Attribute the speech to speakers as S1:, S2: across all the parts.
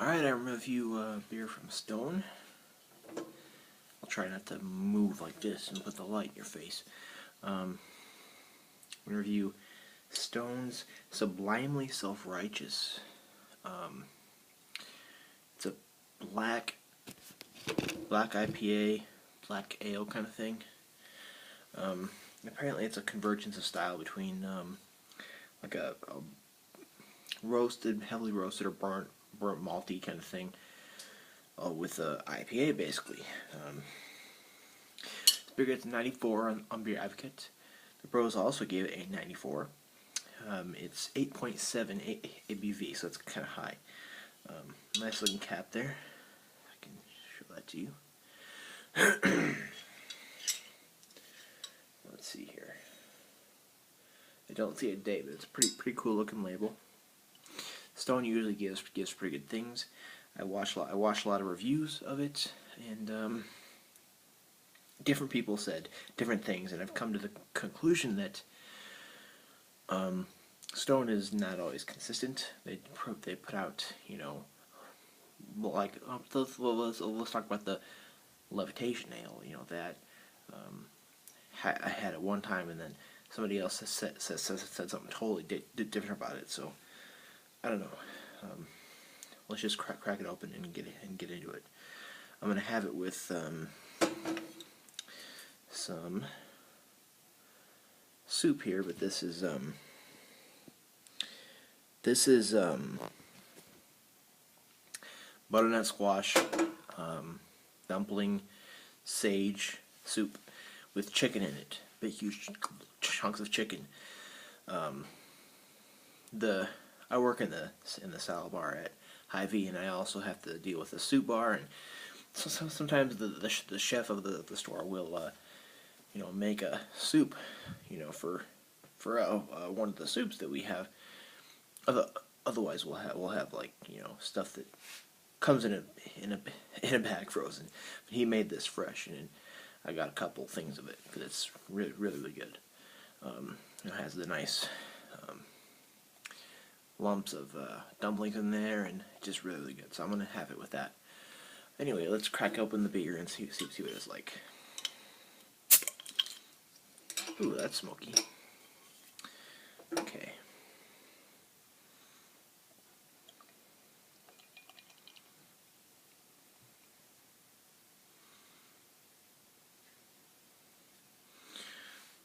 S1: Alright, I review beer from Stone. I'll try not to move like this and put the light in your face. I'm going to review Stone's Sublimely Self-Righteous. It's a black IPA, black ale kind of thing. Apparently it's a convergence of style between like a roasted, heavily roasted or burnt malty kind of thing with a IPA basically. This beer gets 94 on Beer Advocate. The Bros also gave it a 94. It's 8.7 ABV, so it's kind of high. Nice looking cap there. I can show that to you. Let's see here. I don't see a date, but it's a pretty cool looking label. Stone usually gives pretty good things. I watched a lot of reviews of it, and different people said different things, and I've come to the conclusion that Stone is not always consistent. They put out, you know, like let's talk about the Levitation Ale. You know that I had it one time, and then somebody else said something totally different about it. So I don't know. Let's just crack it open and get into it. I'm gonna have it with some soup here, but this is butternut squash, dumpling, sage soup with chicken in it. Big huge chunks of chicken. I work in the salad bar at Hy-Vee, and I also have to deal with the soup bar, and so sometimes the chef of the store will you know, make a soup, you know, for one of the soups that we have. Otherwise we'll have like, you know, stuff that comes in a bag frozen. But he made this fresh, and I got a couple things of it because it's really good. It has the nice lumps of dumplings in there, and just really good. So I'm gonna have it with that. Anyway, let's crack open the beer and see what it's like. Ooh, that's smoky. Okay.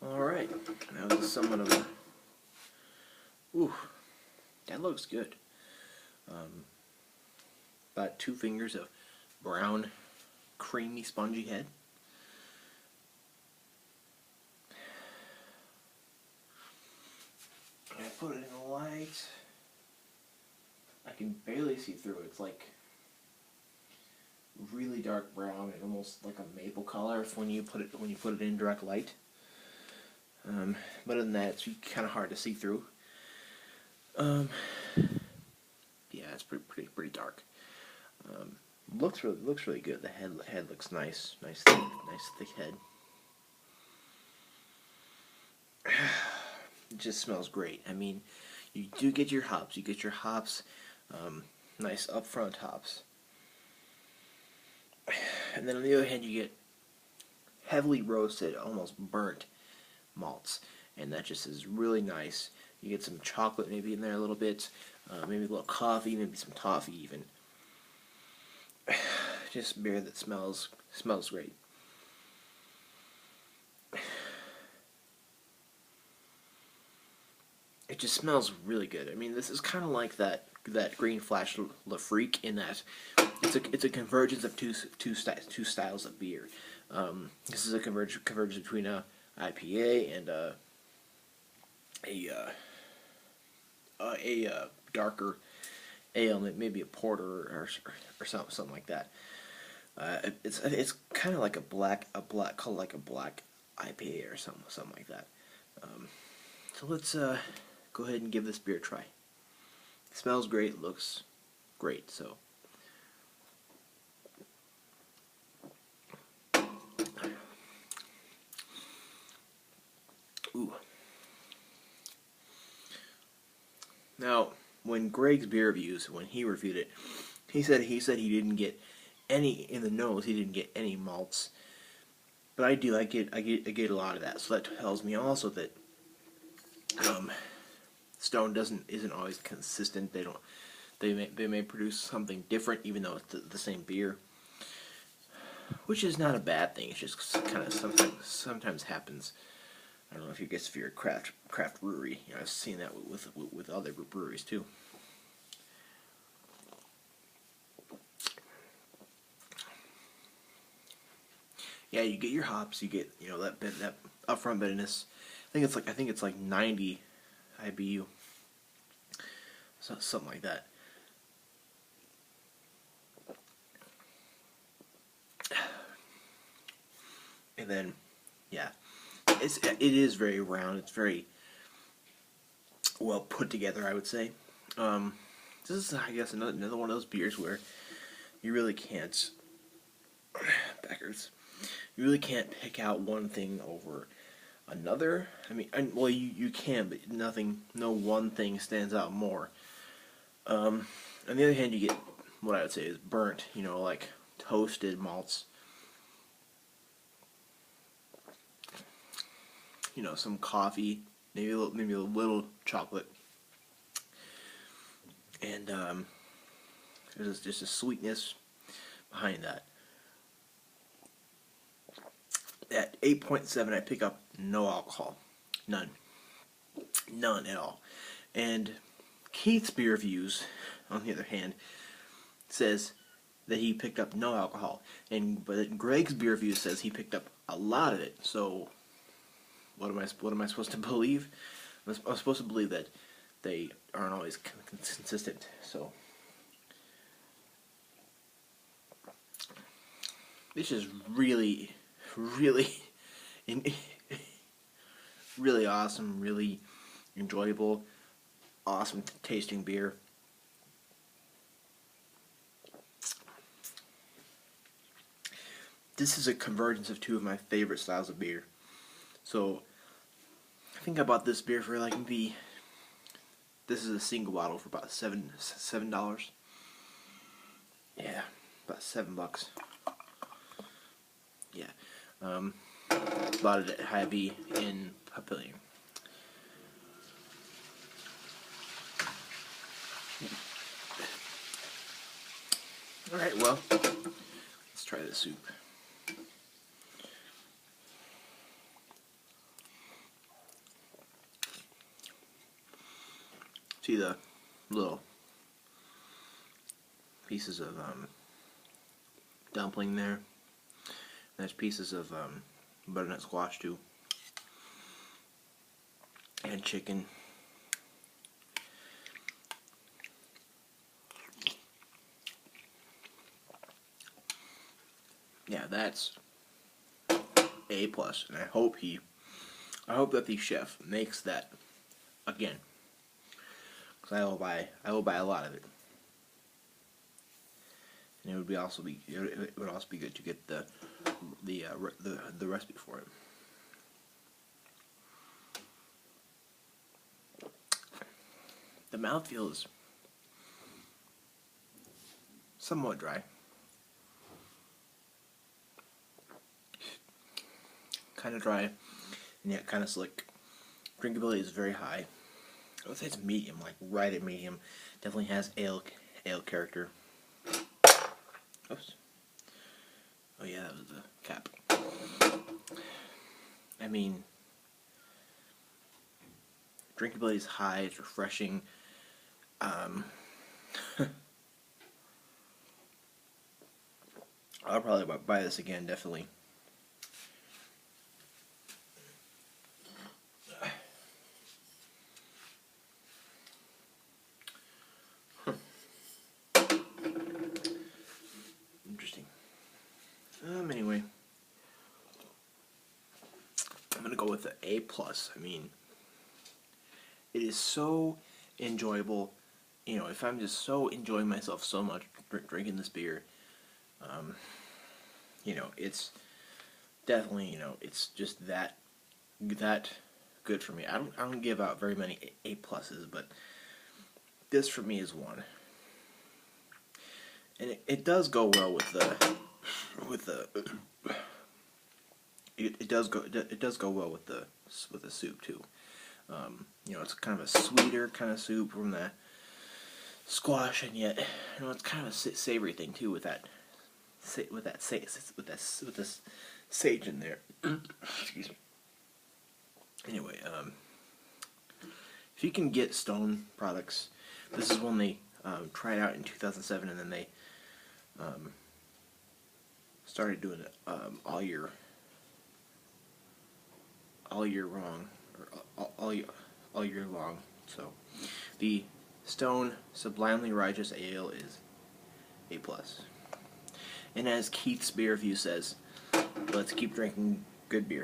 S1: Alright, that was somewhat of a... Ooh, that looks good. About 2 fingers of brown, creamy, spongy head. I put it in the light. I can barely see through it. It's like really dark brown and almost like a maple color when you put it in direct light. But other than that, it's kind of hard to see through. Yeah, it's pretty dark. Looks really good. The head looks nice, nice thick head. It just smells great. I mean, you do get your hops. You get your hops, nice upfront hops. And then on the other hand, you get heavily roasted, almost burnt malts, and that just is really nice. You get some chocolate maybe in there a little bit, maybe a little coffee, maybe some toffee even. Just beer that smells great. It just smells really good. I mean, this is kind of like that Green Flash Lafrique in that it's a convergence of two styles of beer. This is a convergence between a IPA and a darker ale, maybe a porter or something like that. It's kind of like a black IPA or something like that. So let's go ahead and give this beer a try. It smells great, looks great. So ooh. Now, when Greg's beer reviews, when he reviewed it, He said he didn't get any in the nose. He didn't get any malts, but I do. I get a lot of that. So that tells me also that um, Stone isn't always consistent. They may produce something different, even though it's the same beer, which is not a bad thing. It's just kind of sometimes happens. I don't know if you're a craft brewery. I've seen that with other breweries too. Yeah, you get your hops, you get that upfront bitterness. I think it's like 90 IBU, something like that. And then, yeah, it is very round. It's very well put together, I would say. This is, I guess, another one of those beers where you really can't backers. You really can't pick out one thing over another. I mean, well, you can, but no one thing stands out more. On the other hand, you get what I would say is burnt, like toasted malts. Some coffee, maybe a little chocolate, and there's just a sweetness behind that. At 8.7, I pick up no alcohol, none at all. And Keith's beer reviews, on the other hand, says that he picked up no alcohol, but Greg's beer review says he picked up a lot of it. So what am I supposed to believe? I'm supposed to believe that they aren't always consistent. So this is really, really, really awesome, really enjoyable, awesome tasting beer. This is a convergence of two of my favorite styles of beer. So I think I bought this beer for like this is a single bottle for about $7. Yeah, about $7. Yeah. Bought it at Hy-Vee in Papillion. Alright, well, let's try the soup. See the little pieces of dumpling there. There's pieces of butternut squash too, and chicken. Yeah, that's A plus, and I hope that the chef makes that again, because I will buy a lot of it, and it would also be good to get the recipe for it. The mouthfeel is somewhat dry. Kind of dry, and yet kind of slick. Drinkability is very high. I would say it's medium, like right at medium. Definitely has ale character. Oops. Oh yeah, that was the cap. I mean, drinkability is high. It's refreshing. I'll probably buy this again, definitely. Interesting. Anyway, I'm gonna go with the A plus. I mean, it is so enjoyable. If I'm just so enjoying myself so much drinking this beer, it's definitely, it's just that good for me. I don't give out very many A pluses, but this for me is one. and it does go well with the it does go well with the soup too. You know, it's kind of a sweeter kind of soup from the squash, and yet you know it's kind of a savory thing too with this sage in there. Excuse me. Anyway, if you can get Stone products, this is one they tried out in 2007, and then they started doing it all year long, or all year long. So the Stone Sublimely Righteous Ale is A+. And as Keith's beer review says, let's keep drinking good beer.